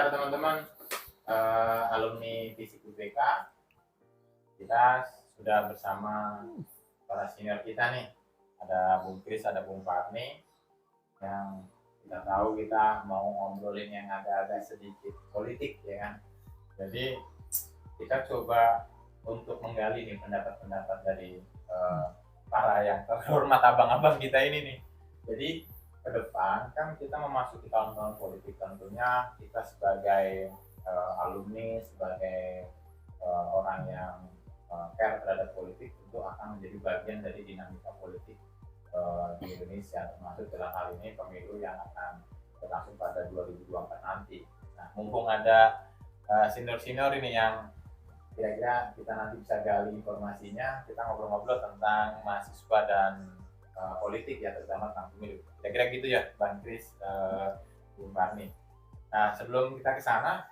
kabar teman-teman? Alumni FISIP UBK, kita sudah bersama para senior kita nih. Ada Bung Kris, ada Bung Farni, yang kita tahu kita mau ngobrolin yang agak-agak sedikit politik, ya kan? Jadi kita coba untuk menggali nih pendapat-pendapat dari para yang terhormat abang-abang kita ini nih. Jadi ke depan kan kita memasuki tahun-tahun politik, tentunya kita sebagai alumni, sebagai orang yang care terhadap politik tentu akan menjadi bagian dari dinamika politik di Indonesia, termasuk dalam hal ini pemilu yang akan berlangsung pada 2024 nanti. Nah, mumpung ada senior-senior ini yang kira-kira kita nanti bisa gali informasinya, kita ngobrol-ngobrol tentang mahasiswa dan politik ya, terutama tentang pemilu. Kira-kira gitu ya, Bang Kris, Bung Farni. Nah, sebelum kita ke sana,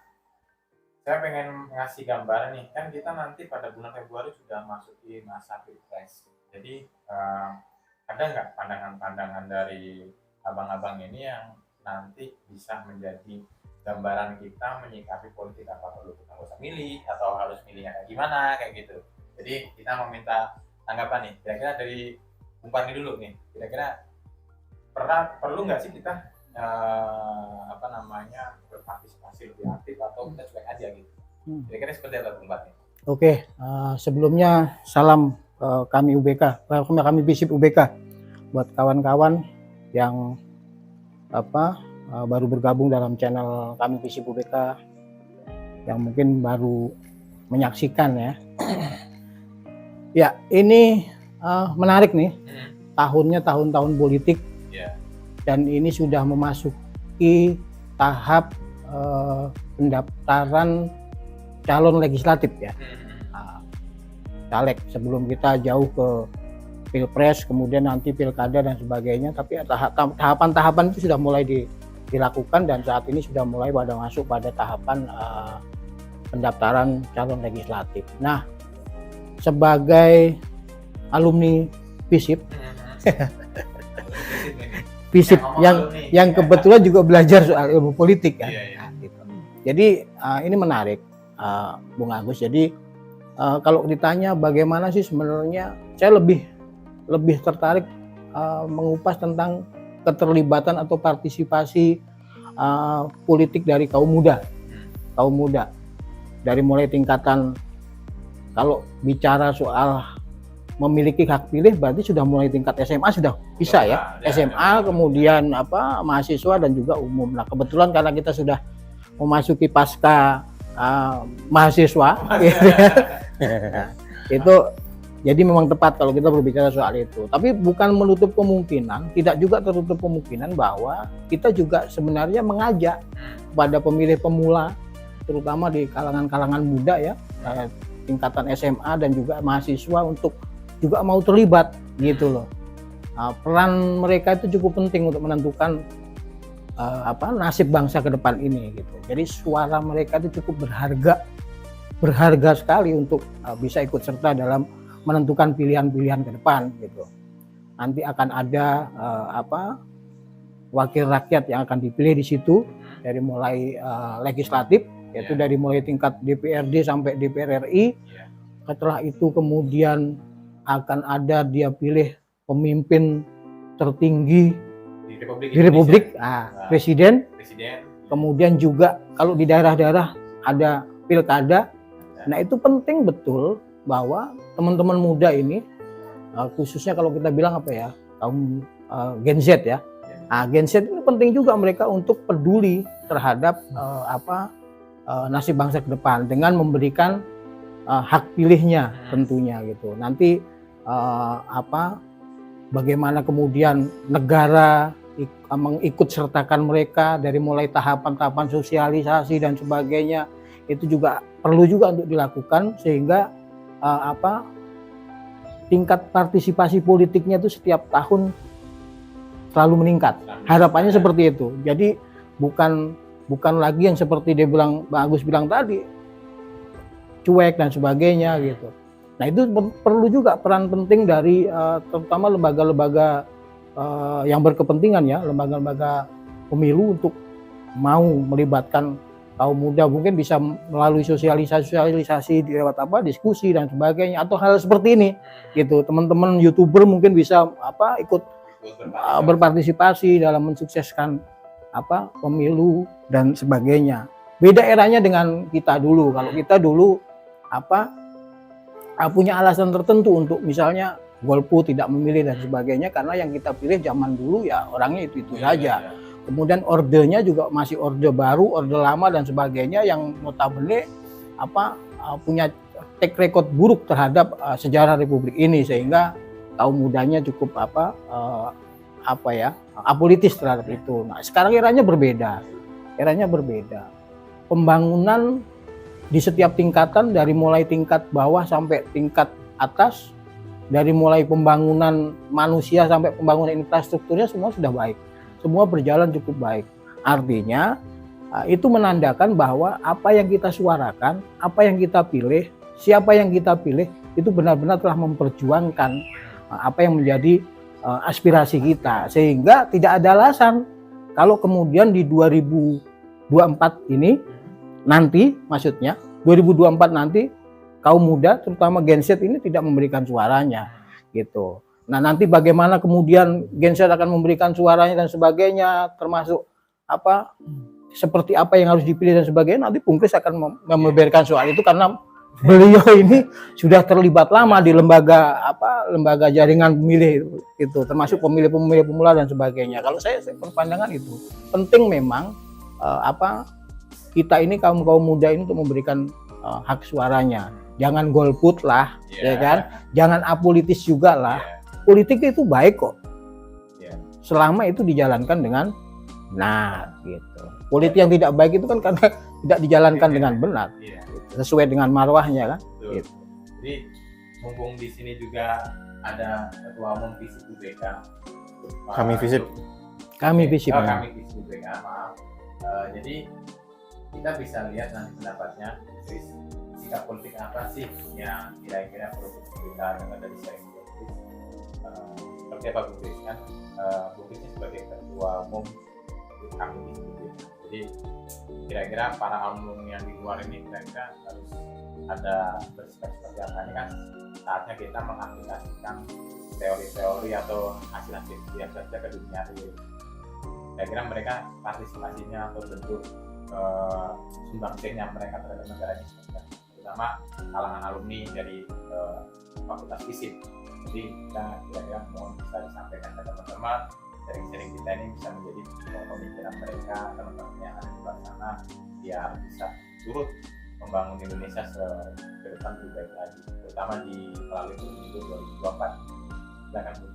saya pengen ngasih gambaran nih, kan kita nanti pada bulan Februari sudah masuki masa Pilpres. Jadi ada nggak pandangan-pandangan dari abang-abang ini yang nanti bisa menjadi gambaran kita menyikapi politik, apa perlu kita usah milih atau harus milihnya kayak gimana, kayak gitu. Jadi kita mau minta tanggapan nih, kira-kira dari Bung Farni dulu nih, kira-kira perlu nggak sih kita berpartisipasi lebih aktif atau kita cuek aja gitu? Kira-kira seperti apa Bung Farni? Oke, sebelumnya salam kami UBK, kami FISIP UBK buat kawan-kawan yang baru bergabung dalam channel kami FISIP UBK, yang mungkin baru menyaksikan ya. Ya, ini menarik nih, tahunnya tahun-tahun politik, dan ini sudah memasuki tahap pendaftaran calon legislatif ya, caleg, sebelum kita jauh ke pilpres, kemudian nanti pilkada dan sebagainya. Tapi tahapan-tahapan itu sudah mulai dilakukan, dan saat ini sudah mulai masuk pada tahapan pendaftaran calon legislatif. Nah, sebagai alumni FISIP, FISIP yang kebetulan juga belajar soal ilmu politik kan. Nah, gitu. Jadi ini menarik, Bung Agus. Jadi kalau ditanya bagaimana sih sebenarnya, saya lebih tertarik mengupas tentang keterlibatan atau partisipasi politik dari kaum muda. Dari mulai tingkatan, kalau bicara soal memiliki hak pilih berarti sudah mulai tingkat SMA sudah bisa ya. SMA, kemudian mahasiswa dan juga umum. Nah, kebetulan karena kita sudah memasuki pasca mahasiswa itu jadi memang tepat kalau kita berbicara soal itu. Tapi bukan menutup kemungkinan, tidak juga tertutup kemungkinan bahwa kita juga sebenarnya mengajak pada pemilih pemula, terutama di kalangan muda ya, tingkatan SMA dan juga mahasiswa, untuk juga mau terlibat gitu loh. Peran mereka itu cukup penting untuk menentukan nasib bangsa ke depan ini gitu. Jadi suara mereka itu cukup berharga sekali untuk bisa ikut serta dalam menentukan pilihan-pilihan ke depan gitu. Nanti akan ada wakil rakyat yang akan dipilih di situ, dari mulai legislatif, yaitu dari mulai tingkat DPRD sampai DPR RI. Setelah itu kemudian akan ada dia pilih pemimpin tertinggi di Republik, presiden. Kemudian juga kalau di daerah-daerah ada pilkada. Nah, itu penting betul bahwa teman-teman muda ini, khususnya kalau kita bilang kaum Gen Z ya. Gen Z ini penting juga mereka untuk peduli terhadap nasib bangsa ke depan dengan memberikan hak pilihnya tentunya gitu. Nanti bagaimana kemudian negara mengikut sertakan mereka dari mulai tahapan-tahapan sosialisasi dan sebagainya, itu juga perlu juga untuk dilakukan, sehingga tingkat partisipasi politiknya itu setiap tahun selalu meningkat. Harapannya seperti itu. Jadi bukan lagi yang seperti Bang Agus bilang tadi, cuek dan sebagainya gitu. Nah, itu perlu juga peran penting dari terutama lembaga-lembaga yang berkepentingan ya, lembaga-lembaga pemilu, untuk mau melibatkan kaum muda mungkin bisa melalui sosialisasi lewat diskusi dan sebagainya atau hal seperti ini gitu. Teman-teman YouTuber mungkin bisa ikut berpartisipasi dalam mensukseskan pemilu dan sebagainya. Beda eranya dengan kita dulu. Kalau kita dulu punya alasan tertentu untuk misalnya golput, tidak memilih dan sebagainya, karena yang kita pilih zaman dulu ya orangnya itu saja. Kemudian ordenya juga masih orde baru, orde lama dan sebagainya yang notabene punya track record buruk terhadap sejarah Republik ini, sehingga kaum mudanya cukup apolitis terhadap itu. Nah, sekarang eranya berbeda. Pembangunan di setiap tingkatan, dari mulai tingkat bawah sampai tingkat atas, dari mulai pembangunan manusia sampai pembangunan infrastrukturnya semua sudah baik. Semua berjalan cukup baik. Artinya itu menandakan bahwa apa yang kita suarakan, apa yang kita pilih, siapa yang kita pilih itu benar-benar telah memperjuangkan apa yang menjadi aspirasi kita, sehingga tidak ada alasan kalau kemudian di 2024 ini nanti, maksudnya 2024 nanti kaum muda terutama Gen Z ini tidak memberikan suaranya gitu. Nah, nanti bagaimana kemudian Gen Z akan memberikan suaranya dan sebagainya, termasuk seperti apa yang harus dipilih dan sebagainya, nanti Bung Kris akan membeberkan soal itu, karena beliau ini sudah terlibat lama di lembaga jaringan pemilih itu, termasuk pemilih-pemilih pemula dan sebagainya. Kalau saya berpandangan itu penting memang kita ini kaum muda ini untuk memberikan hak suaranya. Jangan golput lah, ya kan? Jangan apolitis juga lah. Politik itu baik kok, selama itu dijalankan dengan benar gitu. Politik yang tidak baik itu kan karena tidak dijalankan dengan benar, sesuai dengan marwahnya kan. Gitu. Jadi mumpung di sini juga ada ketua umum FISIP UBK. Kami FISIP UBK, maaf. Jadi kita bisa lihat nanti pendapatnya, sikap politik apa sih yang kira-kira perlu kita dengar dari sharing seperti apa Bu Kris kan, Bu Kris sebagai ketua umum kami di sini. Jadi kira-kira para alumni yang di luar ini kira-kira harus ada bersikap seperti apa. Ini kan saatnya kita mengaplikasikan teori-teori atau hasil-hasil yang saja ke dunia real. Kira-kira mereka partisipasinya atau bentuk sumbangsihnya mereka terhadap negara ini seperti apa, terutama kalangan alumni dari Fakultas FISIP. Jadi kita kira-kira mohon bisa disampaikan ke teman-teman, sharing-sharing kita ini bisa menjadi pemikiran mereka, teman-teman yang ada di luar sana, biar bisa turut membangun Indonesia ke depan lebih baik lagi, terutama di melalui pemilu 2024. Silakan Bu.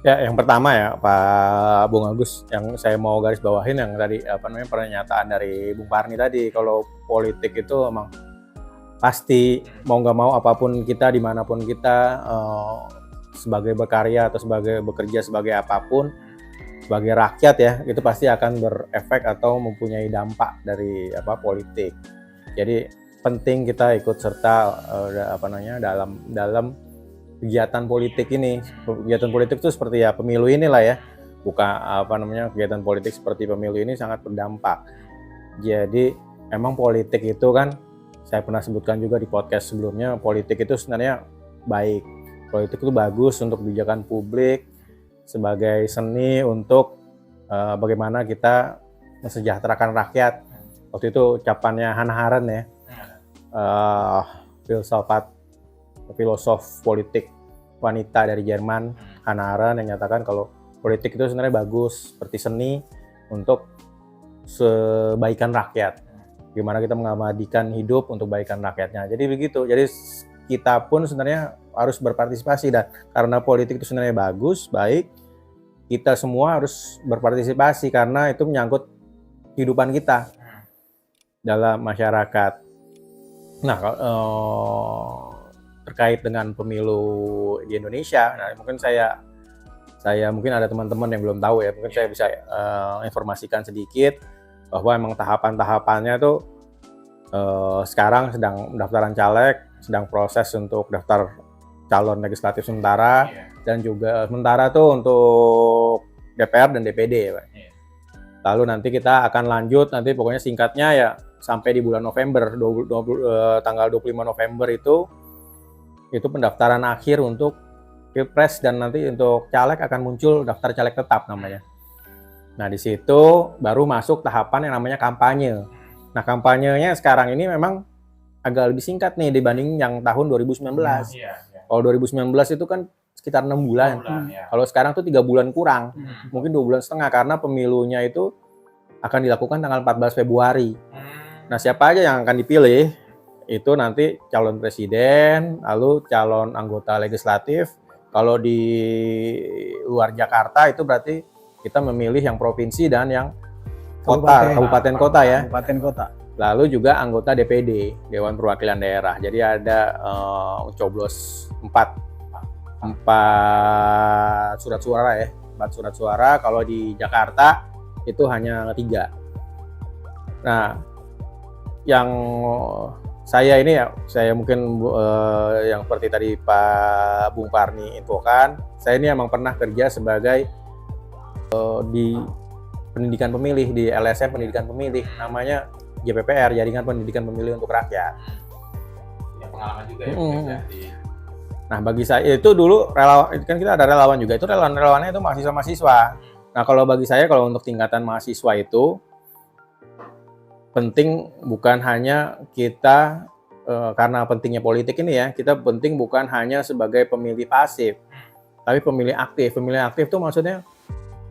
Ya, yang pertama ya Pak Bung Agus, yang saya mau garis bawahin yang tadi pernyataan dari Bung Parni tadi, kalau politik itu emang pasti mau nggak mau apapun kita, dimanapun kita, sebagai berkarya atau sebagai bekerja sebagai apapun, sebagai rakyat ya, itu pasti akan berefek atau mempunyai dampak dari politik. Jadi penting kita ikut serta dalam kegiatan politik ini. Kegiatan politik itu seperti ya pemilu inilah ya, kegiatan politik seperti pemilu ini sangat berdampak. Jadi emang politik itu kan, saya pernah sebutkan juga di podcast sebelumnya, politik itu sebenarnya baik. Politik itu bagus untuk kebijakan publik, sebagai seni untuk bagaimana kita mensejahterakan rakyat. Waktu itu ucapannya Hannah Arendt ya, filosof politik wanita dari Jerman, Hannah Arendt, yang nyatakan kalau politik itu sebenarnya bagus seperti seni untuk kebaikan rakyat. Gimana kita mengabadikan hidup untuk kebaikan rakyatnya. Jadi begitu. Jadi kita pun sebenarnya harus berpartisipasi, dan karena politik itu sebenarnya bagus, baik, kita semua harus berpartisipasi karena itu menyangkut kehidupan kita dalam masyarakat. Nah, terkait dengan pemilu di Indonesia, nah mungkin saya mungkin ada teman-teman yang belum tahu ya, mungkin saya bisa informasikan sedikit bahwa emang tahapan-tahapannya tuh sekarang sedang pendaftaran caleg, sedang proses untuk daftar calon legislatif sementara, dan juga sementara tuh untuk DPR dan DPD ya Pak. Lalu nanti kita akan lanjut, nanti pokoknya singkatnya ya sampai di bulan November, tanggal 25 November itu pendaftaran akhir untuk Pilpres, dan nanti untuk caleg akan muncul daftar caleg tetap namanya. Nah, di situ baru masuk tahapan yang namanya kampanye. Nah, kampanyenya sekarang ini memang agak lebih singkat nih dibanding yang tahun 2019. Kalau 2019 itu kan sekitar 6 bulan. Kalau sekarang tuh 3 bulan kurang. Mungkin 2 bulan setengah, karena pemilunya itu akan dilakukan tanggal 14 Februari. Nah, siapa aja yang akan dipilih? Itu nanti calon presiden, lalu calon anggota legislatif. Kalau di luar Jakarta itu berarti kita memilih yang provinsi dan yang kabupaten kota ya. Kabupaten kota. Lalu juga anggota DPD, Dewan Perwakilan Daerah. Jadi ada coblos 4 surat suara ya. 4 surat suara. Kalau di Jakarta itu hanya 3. Nah, yang saya ini ya, saya mungkin yang seperti tadi Pak Bung Parni infokan, saya ini emang pernah kerja sebagai di pendidikan pemilih, di LSM pendidikan pemilih, namanya JPPR, Jaringan Pendidikan Pemilih untuk Rakyat. Ya, pengalaman juga ya. Nah, bagi saya itu dulu relawan, kan kita ada relawan juga, itu relawannya itu mahasiswa-mahasiswa. Nah, kalau bagi saya, kalau untuk tingkatan mahasiswa itu penting bukan hanya kita karena pentingnya politik ini ya, kita penting bukan hanya sebagai pemilih pasif, tapi pemilih aktif. Pemilih aktif itu maksudnya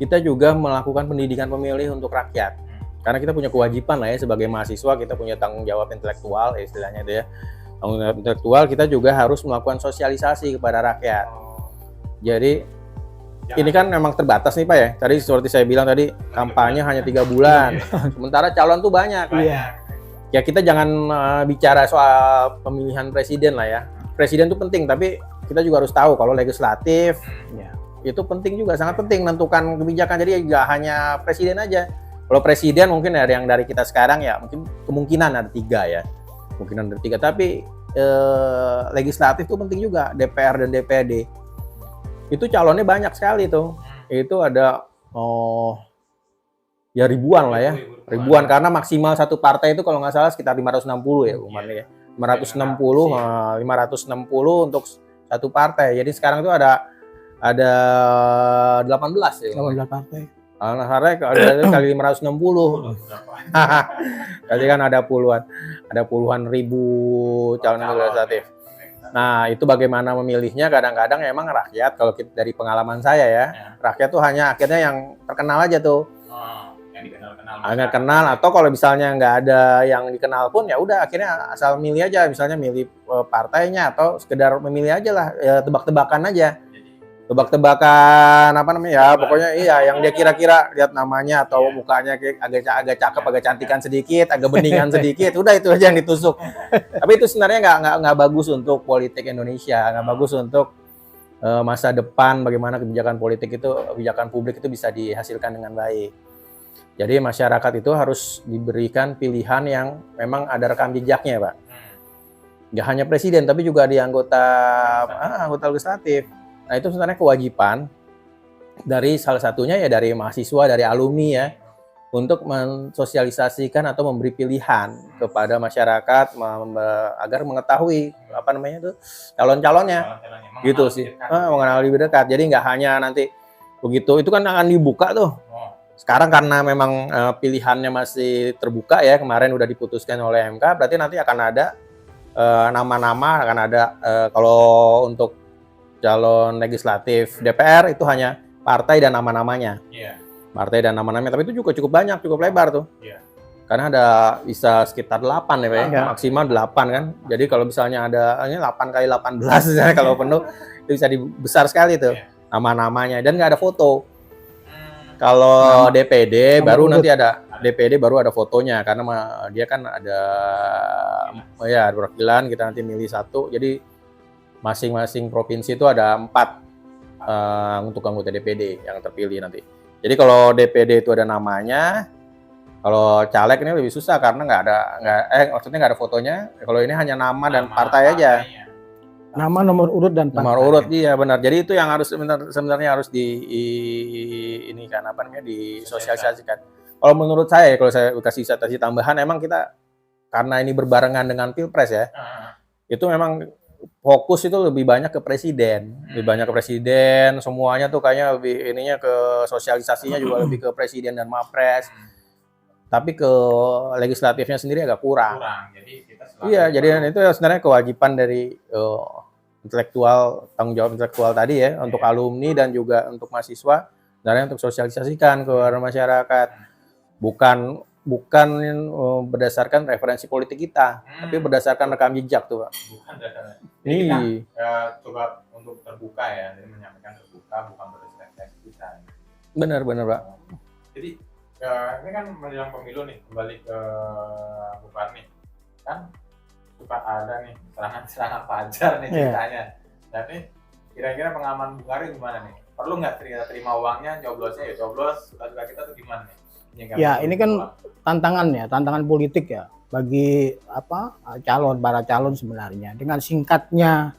kita juga melakukan pendidikan pemilih untuk rakyat. Karena kita punya kewajiban lah ya sebagai mahasiswa, kita punya tanggung jawab intelektual istilahnya itu ya. Tanggung jawab intelektual, kita juga harus melakukan sosialisasi kepada rakyat. Jadi ini kan memang terbatas nih Pak ya. Tadi seperti saya bilang tadi, kampanye hanya 3 bulan. Sementara calon tuh banyak. Ya kita jangan bicara soal pemilihan presiden lah ya. Presiden itu penting, tapi kita juga harus tahu kalau legislatif itu penting juga, sangat penting menentukan kebijakan. Jadi nggak hanya presiden aja. Kalau presiden mungkin yang dari kita sekarang ya mungkin kemungkinan ada 3 ya. Kemungkinan ada 3, tapi legislatif itu penting juga, DPR dan DPD. Itu calonnya banyak sekali tuh. Itu ada ya ribuan lah ya. Ribuan, karena maksimal satu partai itu kalau nggak salah sekitar 560 ya umatnya ya. 560 untuk satu partai. Jadi sekarang itu ada 18 ya. 18 partai. Ada kali 560. Berarti kan ada puluhan ribu calon legislatif. Nah, itu bagaimana memilihnya, kadang-kadang emang rakyat, kalau kita, dari pengalaman saya ya, rakyat tuh hanya akhirnya yang terkenal aja tuh. Yang dikenal-kenal. Nggak kenal, atau kalau misalnya nggak ada yang dikenal pun ya udah akhirnya asal milih aja, misalnya milih partainya atau sekedar memilih aja lah, ya, tebak-tebakan aja. Tebak-tebakan apa namanya ya, pokoknya iya yang dia kira-kira lihat namanya atau mukanya agak cakep, agak cantikan sedikit, agak beningan sedikit, udah itu aja yang ditusuk. Tapi itu sebenarnya nggak bagus untuk politik Indonesia, nggak bagus untuk masa depan, bagaimana kebijakan politik itu, kebijakan publik itu bisa dihasilkan dengan baik. Jadi masyarakat itu harus diberikan pilihan yang memang ada rekam jejaknya, Pak. Nggak hanya presiden, tapi juga di anggota legislatif. Nah, itu sebenarnya kewajiban dari salah satunya ya dari mahasiswa, dari alumni ya, untuk mensosialisasikan atau memberi pilihan kepada masyarakat agar mengetahui apa namanya itu calon-calonnya, gitu sih, mengenal lebih dekat. Jadi nggak hanya nanti begitu, itu kan akan dibuka tuh. Sekarang karena memang pilihannya masih terbuka ya, kemarin udah diputuskan oleh MK, berarti nanti akan ada nama-nama, akan ada kalau untuk calon legislatif DPR itu hanya partai dan nama-namanya. Partai dan nama-namanya, tapi itu juga cukup banyak, cukup lebar tuh. Karena ada bisa sekitar 8 ya Pak ya, maksimal 8 kan. Jadi kalau misalnya ada 8 kali 18 misalnya kalau penuh, itu bisa besar sekali tuh nama-namanya, dan nggak ada foto. Kalau DPD baru nanti ada fotonya, karena dia kan ada perwakilan, kita nanti milih 1, jadi masing-masing provinsi itu ada 4 untuk anggota DPD yang terpilih nanti. Jadi kalau DPD itu ada namanya, kalau caleg ini lebih susah karena maksudnya nggak ada fotonya. Kalau ini hanya nama dan partai aja. Nama, nomor urut dan partai. Nomor urut, iya benar. Jadi itu yang harus sebenarnya harus disosialisasikan. Kalau menurut saya, kalau saya kasih tambahan, emang kita karena ini berbarengan dengan Pilpres ya, Ah, itu memang fokus itu lebih banyak ke presiden, lebih banyak ke presiden, semuanya tuh kayaknya lebih ininya ke sosialisasinya juga lebih ke presiden dan Mapres, tapi ke legislatifnya sendiri agak kurang. kurang. Jadi kita selalu Iya, jadi itu sebenarnya kewajiban dari intelektual, tanggung jawab intelektual tadi ya, untuk alumni dan juga untuk mahasiswa, dan untuk sosialisasikan ke masyarakat, bukan berdasarkan referensi politik kita, tapi berdasarkan rekam jejak tuh, Pak. bukan dasarnya. Jadi kita Iya, coba untuk terbuka ya, jadi menyampaikan terbuka bukan berdasarkan kita. benar, Pak. Jadi ini kan menjelang pemilu nih, kembali ke Bu Parni, kan suka ada nih serangan-serangan fajar nih ceritanya. Dan ini kira-kira pengaman Bung Ari gimana nih? Perlu nggak terima uangnya, coblosnya ya coblos, suka-suka kita tuh gimana nih? Ya, ini kan tantangan politik ya bagi para calon sebenarnya. Dengan singkatnya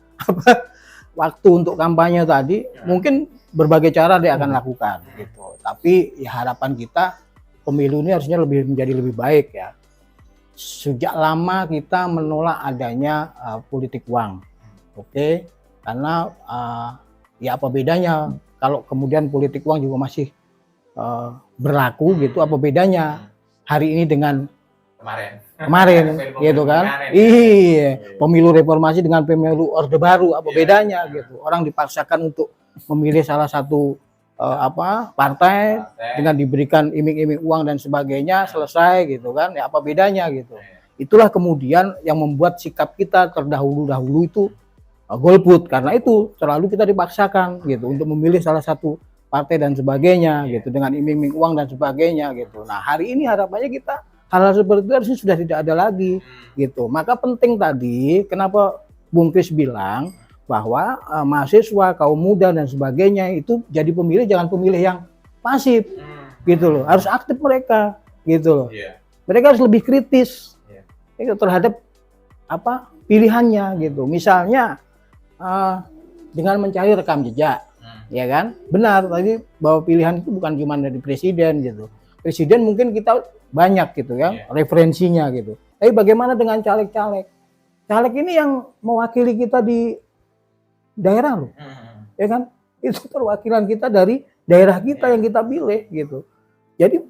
waktu untuk kampanye tadi, mungkin berbagai cara dia akan lakukan gitu. Tapi ya harapan kita pemilu ini harusnya menjadi lebih baik ya. Sejak lama kita menolak adanya politik uang, oke? Karena ya apa bedanya kalau kemudian politik uang juga masih berlaku gitu, apa bedanya hari ini dengan kemarin gitu kan? Iya, pemilu reformasi dengan pemilu orde baru, apa bedanya gitu? Orang dipaksakan untuk memilih salah satu partai dengan diberikan iming-iming uang dan sebagainya, selesai gitu kan? Ya apa bedanya gitu? Itulah kemudian yang membuat sikap kita terdahulu itu golput, karena itu selalu kita dipaksakan gitu untuk memilih salah satu partai dan sebagainya gitu dengan iming-iming uang dan sebagainya gitu. Nah, hari ini harapannya kita hal-hal seperti itu harusnya sudah tidak ada lagi gitu. Maka penting tadi kenapa Bung Kris bilang bahwa mahasiswa, kaum muda dan sebagainya itu jadi pemilih, jangan pemilih yang pasif gitu loh. Harus aktif mereka gitu loh. Mereka harus lebih kritis terhadap pilihannya gitu. Misalnya dengan mencari rekam jejak. Ya kan, benar tadi bahwa pilihan itu bukan cuma dari presiden gitu. Presiden mungkin kita banyak gitu ya referensinya gitu. Tapi bagaimana dengan caleg-caleg? Caleg ini yang mewakili kita di daerah loh, ya kan? Itu perwakilan kita dari daerah kita yang kita pilih gitu. Jadi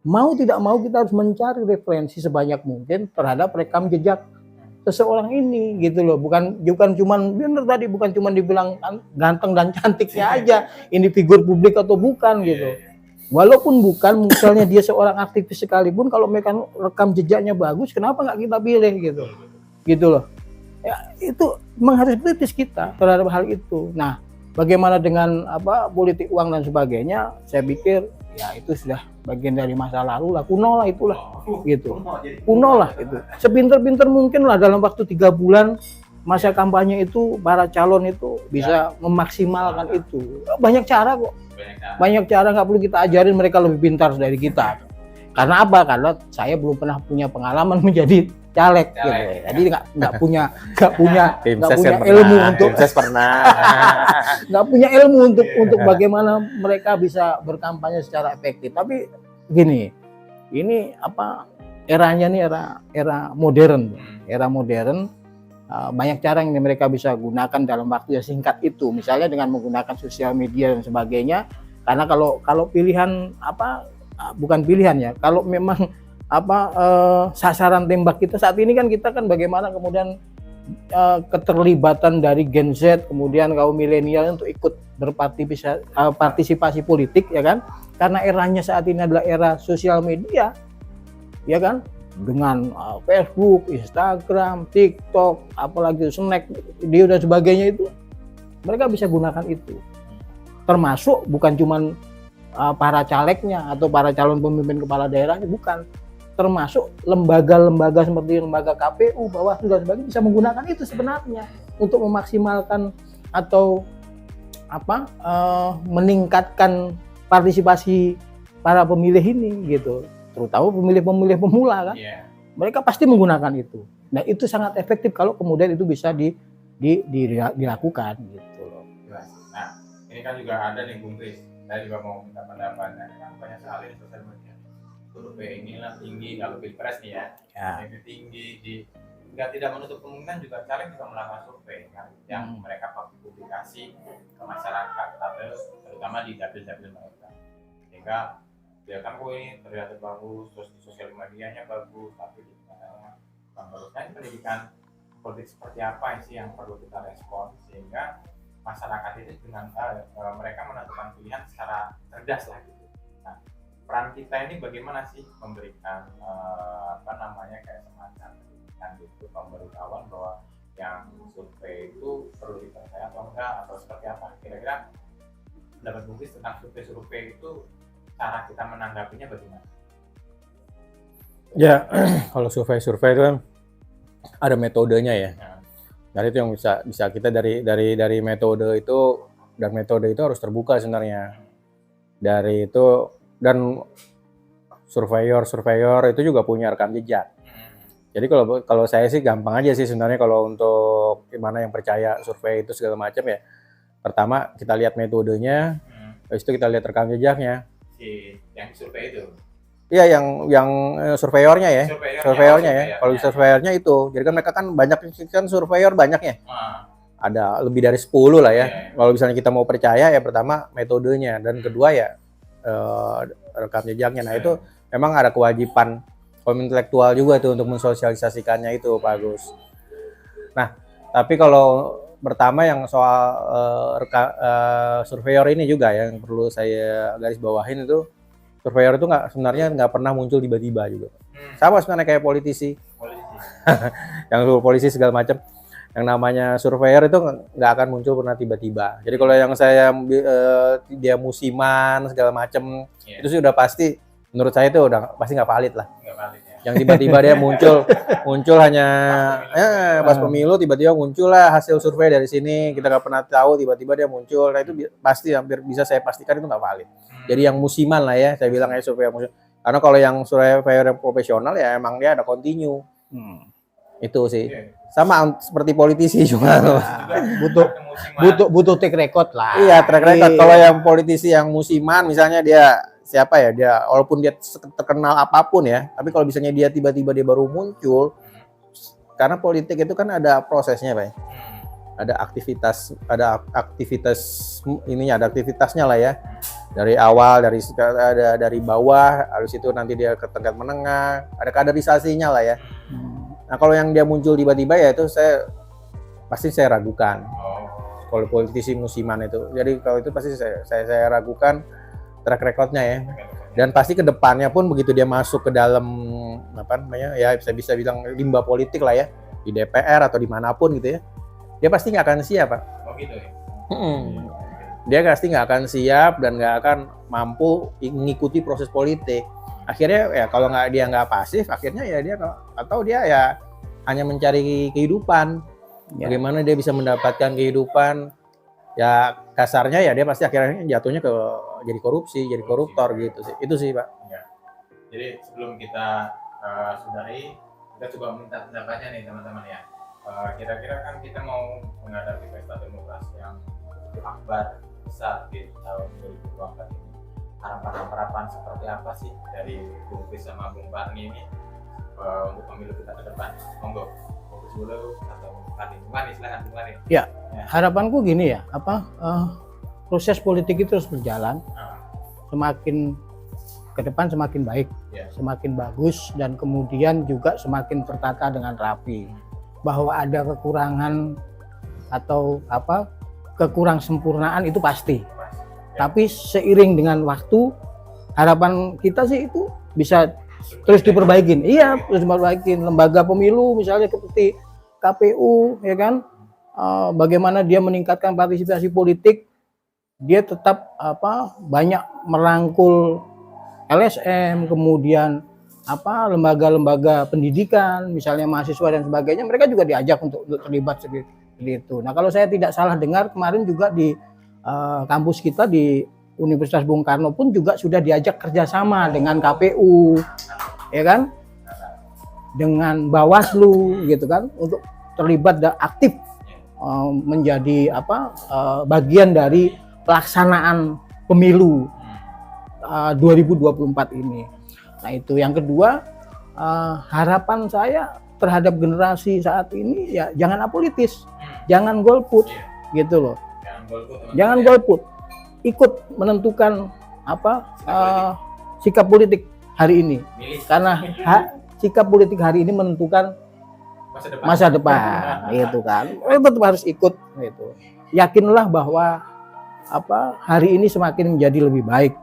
mau tidak mau kita harus mencari referensi sebanyak mungkin terhadap rekam jejak seseorang ini gitu loh, bukan cuman bener tadi, bukan cuman dibilang ganteng dan cantiknya aja ini figur publik atau bukan gitu. Walaupun bukan, misalnya dia seorang aktivis sekalipun, kalau mereka rekam jejaknya bagus, kenapa nggak kita pilih gitu loh. Ya itu memang harus kritis kita terhadap hal itu. Nah, bagaimana dengan politik uang dan sebagainya, saya pikir ya itu sudah bagian dari masa lalu lah, kuno lah itulah gitu, kuno lah itu. Sepinter-pinter mungkin lah dalam waktu 3 bulan masa kampanye itu para calon itu bisa memaksimalkan itu. Banyak cara kok, banyak cara, nggak perlu kita ajarin, mereka lebih pintar dari kita. Karena apa? Karena saya belum pernah punya pengalaman menjadi caleg gitu. Jadi nggak punya ilmu untuk nggak punya ilmu untuk bagaimana mereka bisa berkampanye secara efektif. Tapi gini, ini eranya nih era modern, banyak cara yang mereka bisa gunakan dalam waktu yang singkat itu, misalnya dengan menggunakan sosial media dan sebagainya. Karena kalau pilihan bukan pilihan ya, kalau memang sasaran tembak kita saat ini kan, kita kan bagaimana kemudian keterlibatan dari Gen Z, kemudian kaum milenial untuk ikut berpartisipasi politik ya kan, karena eranya saat ini adalah era sosial media ya kan, dengan Facebook, Instagram, TikTok, apalagi Snack, video dan sebagainya, itu mereka bisa gunakan itu, termasuk bukan cuman para calegnya atau para calon pemimpin kepala daerahnya, bukan, termasuk lembaga-lembaga seperti lembaga KPU, Bawaslu dan sebagainya bisa menggunakan itu sebenarnya untuk memaksimalkan atau meningkatkan partisipasi para pemilih ini gitu, terutama pemilih-pemilih pemula kan. Mereka pasti menggunakan itu. Nah, itu sangat efektif kalau kemudian itu bisa dilakukan gitu loh. Nah, ini kan juga ada nih Bung Kris, saya juga mau minta pendapatnya, kan banyak sekali sosial media. survei inilah tinggi kalau pilpres nih ya, Ya. lebih tinggi di nggak tidak menutup kemungkinan juga caleg juga melakukan survei kan yang mereka publikasi ke masyarakat atau terutama di dapil-dapil mereka, sehingga dia kan ini terlihat bagus, terus di sosial medianya bagus, tapi di sebenarnya bagusnya pendidikan politik seperti apa sih yang perlu kita respon sehingga masyarakat itu dengan mereka menentukan pilihan secara cerdas lah gitu. Nah, peran kita ini bagaimana sih memberikan kayak semacam pendidikan gitu, pemberitahuan bahwa yang survei itu perlu dipercaya atau enggak atau seperti apa? Kira-kira pendapat Bungkis tentang survei itu cara kita menanggapinya bagaimana? Ya, kalau survei itu kan ada metodenya ya. Nah, Dari itu yang bisa kita dari metode itu, dan metode itu harus terbuka sebenarnya. Dari itu, dan surveyor itu juga punya rekam jejak. Jadi kalau saya sih gampang aja sih sebenarnya kalau untuk gimana yang percaya survei itu segala macam ya. Pertama kita lihat metodenya, habis itu kita lihat rekam jejaknya. si yang survei itu. Iya, yang surveyornya ya. Surveyornya ya. Kalau surveyornya. surveyornya itu, jadi kan mereka kan banyak kan surveyor banyak ya. Ah, Ada lebih dari 10 lah ya. Iya. Kalau misalnya kita mau percaya ya pertama metodenya, dan kedua ya rekam jejaknya. Nah itu memang ada kewajiban kaum intelektual juga tuh untuk mensosialisasikannya itu Pak Agus. Nah tapi kalau pertama yang soal surveyor ini juga yang perlu saya garis bawahin itu, surveyor itu sebenarnya nggak pernah muncul tiba-tiba juga. Sama sebenarnya kayak politisi. Yang polisi segala macam. Yang namanya surveyor itu nggak akan muncul pernah tiba-tiba. Jadi kalau yang saya dia musiman segala macam, itu sih udah pasti, menurut saya itu udah pasti nggak valid lah. Nggak valid ya. Yang tiba-tiba dia muncul hanya pas pemilu tiba-tiba muncul lah hasil survei dari sini, kita nggak pernah tahu, tiba-tiba dia muncul. Nah itu pasti hampir bisa saya pastikan itu nggak valid. Jadi yang musiman lah ya, saya bilang ya surveyor musiman. Karena kalau yang surveyor yang profesional ya emang dia ada continue. Itu sih. Sama seperti politisi juga. butuh track record lah. Iya, track record. Kalau yang politisi yang musiman misalnya dia siapa ya, dia walaupun dia terkenal apapun ya, tapi kalau misalnya dia tiba-tiba dia baru muncul, karena politik itu kan ada prosesnya Pak ya. Ada aktivitas ininya, ada aktivitasnya lah ya. Dari awal, dari bawah, habis itu nanti dia ke tingkat menengah, ada kaderisasinya lah ya. Nah kalau yang dia muncul tiba-tiba ya itu pasti saya ragukan. Kalau politisi musiman itu, jadi kalau itu pasti saya ragukan track recordnya ya. Dan pasti kedepannya pun begitu dia masuk ke dalam ya bisa bilang limbah politik lah ya, di DPR atau dimanapun gitu ya, dia pasti nggak akan siap Pak. Oh gitu ya. Dia pasti nggak akan siap dan nggak akan mampu mengikuti proses politik. Akhirnya ya kalau dia nggak pasif, akhirnya ya dia ya hanya mencari kehidupan. Bagaimana dia bisa mendapatkan kehidupan? Ya kasarnya ya dia pasti akhirnya jatuhnya ke jadi korupsi, jadi koruptor gitu sih. Itu sih Pak. Ya. Jadi sebelum kita sudahi, kita coba minta pendapatnya nih teman-teman ya. Kira-kira kan kita mau menghadapi pesta demokrasi yang cukup akbar besar di tahun 2024 ini. Harapan-harapan seperti apa sih dari Bung Kris sama Bung Parni ini untuk pemilu kita ke depan? Monggo, fokus dulu atau Bung Parni, silakan Bung Parni. Ya, harapanku gini ya, proses politik itu terus berjalan, semakin ke depan semakin baik, semakin bagus, dan kemudian juga semakin tertata dengan rapi. Bahwa ada kekurangan atau kekurang sempurnaan itu pasti. Tapi seiring dengan waktu, harapan kita sih itu bisa terus diperbaikin. Iya, terus diperbaikin. Lembaga pemilu misalnya seperti KPU, ya kan, bagaimana dia meningkatkan partisipasi politik, dia tetap banyak merangkul LSM, kemudian lembaga-lembaga pendidikan, misalnya mahasiswa dan sebagainya, mereka juga diajak untuk terlibat seperti itu. Nah kalau saya tidak salah dengar kemarin juga di kampus kita di Universitas Bung Karno pun juga sudah diajak kerjasama dengan KPU, ya kan, dengan Bawaslu gitu kan, untuk terlibat dan aktif menjadi bagian dari pelaksanaan pemilu 2024 ini. Nah itu yang kedua, harapan saya terhadap generasi saat ini ya jangan apolitis, jangan golput, gitu loh. Jangan golput, ikut menentukan sikap politik hari ini, karena sikap politik hari ini menentukan masa depan, gitu kan. Tetap harus ikut, gitu. Yakinlah bahwa hari ini semakin menjadi lebih baik.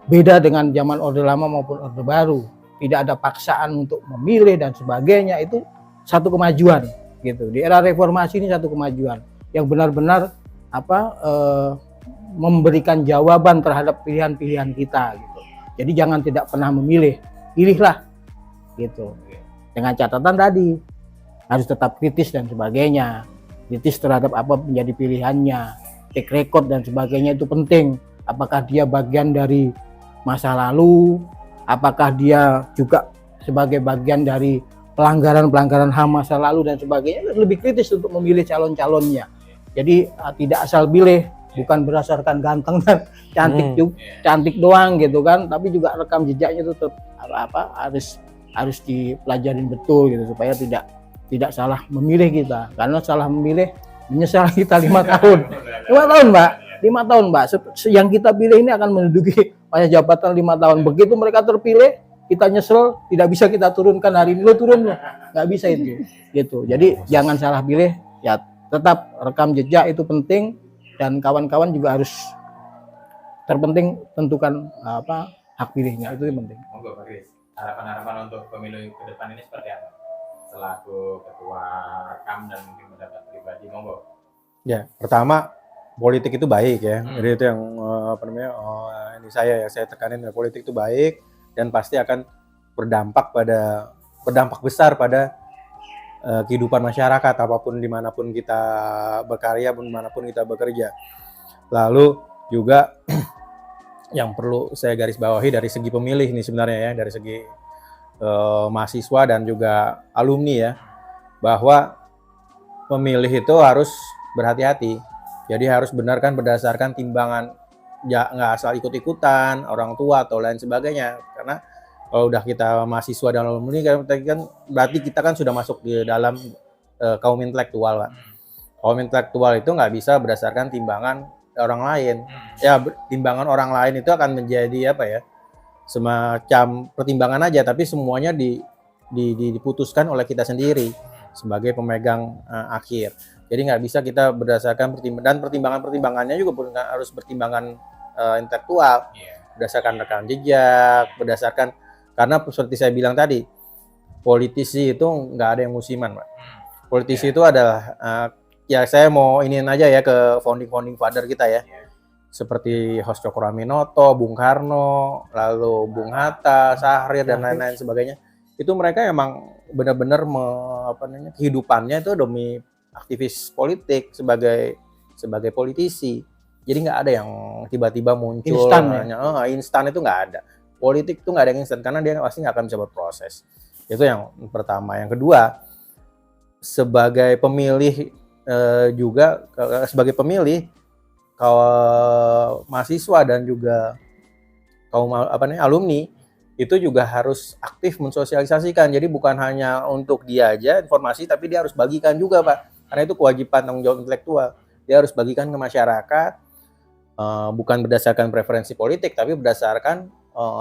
Beda dengan zaman Orde Lama maupun Orde Baru, tidak ada paksaan untuk memilih dan sebagainya, itu satu kemajuan, gitu. Di era reformasi ini satu kemajuan yang benar-benar memberikan jawaban terhadap pilihan-pilihan kita, gitu. Jadi jangan tidak pernah memilih, pilihlah, gitu. Dengan catatan tadi harus tetap kritis dan sebagainya, kritis terhadap apa menjadi pilihannya, take record dan sebagainya itu penting. Apakah dia bagian dari masa lalu, apakah dia juga sebagai bagian dari pelanggaran-pelanggaran HAM masa lalu dan sebagainya, lebih kritis untuk memilih calon-calonnya. Jadi tidak asal pilih, bukan berdasarkan ganteng dan cantik doang, gitu kan, tapi juga rekam jejaknya itu tetap harus dipelajarin betul, gitu, supaya tidak salah memilih kita. Karena salah memilih menyesal kita 5 tahun. 5 tahun, Mbak. 5 tahun, Mbak. Yang kita pilih ini akan menduduki masa jabatan 5 tahun. Begitu mereka terpilih, kita nyesel, tidak bisa kita turunkan hari ini. Lo turun, nggak bisa itu. Gitu. Jadi jangan salah pilih. Ya tetap rekam jejak itu penting, dan kawan-kawan juga harus terpenting tentukan hak pilihnya, itu yang penting. Monggo Pak Kris, harapan-harapan untuk pemilu ke depan ini seperti apa? Selaku ketua rekam dan mungkin pendapat pribadi, monggo. Ya, pertama politik itu baik ya. Jadi itu yang ini saya tekanin, politik itu baik dan pasti akan berdampak besar pada kehidupan masyarakat apapun dimanapun kita berkarya, dimanapun kita bekerja. Lalu juga yang perlu saya garis bawahi dari segi pemilih nih sebenarnya ya, dari segi mahasiswa dan juga alumni ya, bahwa pemilih itu harus berhati-hati. Jadi harus benarkan berdasarkan timbangan, ya nggak asal ikut-ikutan orang tua atau lain sebagainya. Karena kalau udah kita mahasiswa dan alumni kan berarti kita kan sudah masuk di dalam kaum intelektual, Pak. Kaum intelektual itu nggak bisa berdasarkan timbangan orang lain. Ya timbangan orang lain itu akan menjadi semacam pertimbangan aja, tapi semuanya diputuskan oleh kita sendiri sebagai pemegang akhir. Jadi nggak bisa kita berdasarkan pertimbangannya juga harus pertimbangan intelektual, berdasarkan rekam jejak, karena seperti saya bilang tadi, politisi itu nggak ada yang musiman, Pak. Politisi itu adalah saya mau iniin aja ya ke founding father kita ya. Seperti Hos Cokroaminoto, Bung Karno, lalu Bung Hatta, Syahrir dan lain-lain sebagainya. Itu mereka emang benar-benar kehidupannya itu demi aktivis politik sebagai politisi. Jadi nggak ada yang tiba-tiba muncul instan itu nggak ada. Politik itu nggak ada yang instan karena dia pasti nggak akan bisa berproses. Itu yang pertama. Yang kedua, sebagai pemilih kalau mahasiswa dan juga kaum alumni itu juga harus aktif mensosialisasikan. Jadi bukan hanya untuk dia aja informasi, tapi dia harus bagikan juga, Pak. Karena itu kewajiban tanggung jawab intelektual. Dia harus bagikan ke masyarakat, bukan berdasarkan preferensi politik, tapi berdasarkan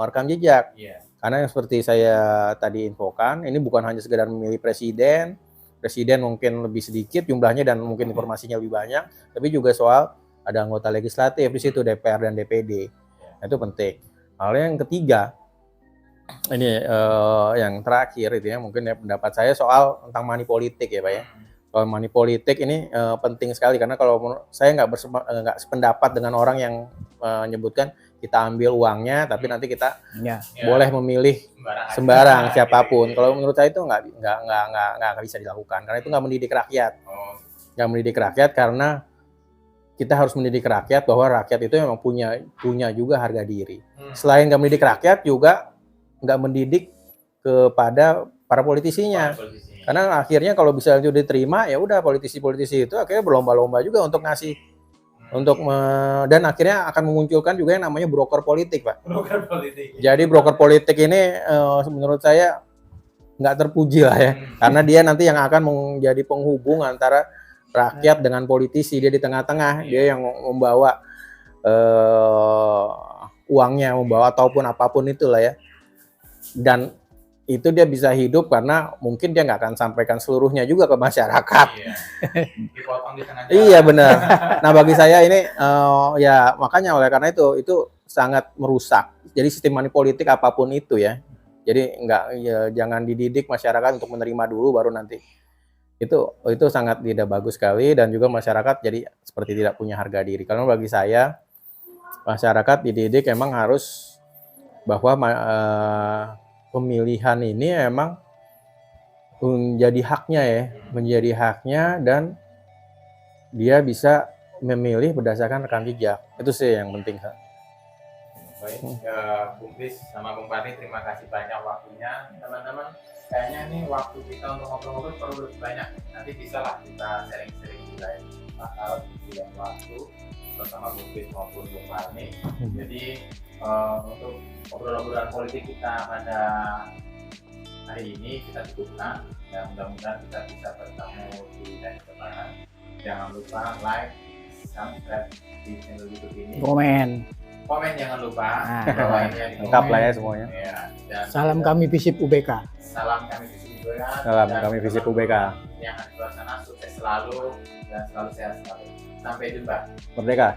rekam jejak. Karena yang seperti saya tadi infokan, ini bukan hanya sekedar memilih presiden mungkin lebih sedikit jumlahnya dan mungkin informasinya lebih banyak, tapi juga soal ada anggota legislatif di situ, DPR dan DPD. Itu penting. Lalu yang ketiga, ini yang terakhir itu ya, mungkin ya pendapat saya soal tentang money politik ya, Pak ya. Kalau money politik ini penting sekali, karena kalau saya nggak sependapat dengan orang yang menyebutkan kita ambil uangnya tapi nanti kita boleh memilih sembarang siapapun. Kalau menurut saya itu nggak bisa dilakukan, karena itu nggak mendidik rakyat. Nggak mendidik rakyat, karena kita harus mendidik rakyat bahwa rakyat itu memang punya juga harga diri. Selain nggak mendidik rakyat, juga nggak mendidik kepada para politisinya. Karena akhirnya kalau bisa itu diterima, ya udah politisi-politisi itu akhirnya berlomba-lomba juga untuk ngasih dan akhirnya akan memunculkan juga yang namanya broker politik, Pak. Broker politik. Jadi broker politik ini menurut saya nggak terpuji lah ya, karena dia nanti yang akan menjadi penghubung antara rakyat dengan politisi. Dia di tengah-tengah, dia yang membawa uangnya, membawa ataupun apapun itulah ya. Dan itu dia bisa hidup karena mungkin dia nggak akan sampaikan seluruhnya juga ke masyarakat. Iya. Dipotong di tengah jalan. Iya benar. Nah bagi saya ini ya makanya oleh karena itu sangat merusak. Jadi sistem money politik apapun itu ya. Jadi jangan dididik masyarakat untuk menerima dulu baru nanti. Itu sangat tidak bagus sekali, dan juga masyarakat jadi seperti tidak punya harga diri. Karena bagi saya masyarakat dididik emang harus bahwa pemilihan ini emang menjadi haknya ya, menjadi haknya, dan dia bisa memilih berdasarkan rekam jejak. Itu sih yang penting. Baik, Bung Kris sama Bung Parni, terima kasih banyak waktunya. Teman-teman, kayaknya ini waktu kita untuk ngobrol-ngobrol perlu lebih banyak. Nanti bisa lah kita sering-sering juga ya, bakal di waktu bersama Bung Kris maupun Bung Parni. Jadi untuk obrolan politik kita pada hari ini kita cukupkan. Ya, mudah-mudahan kita bisa bertemu di lain kesempatan. Jangan lupa like, subscribe di channel YouTube ini. Komen jangan lupa. Bahwa ini yang Lengkap lah ya semuanya. Ya, dan Salam kami Visip UBK. Salam kami Visip UBK. Salam Dan kami Visip teman-teman UBK. Yang ada di luar sana sukses selalu dan selalu sehat selalu. Sampai jumpa. Merdeka.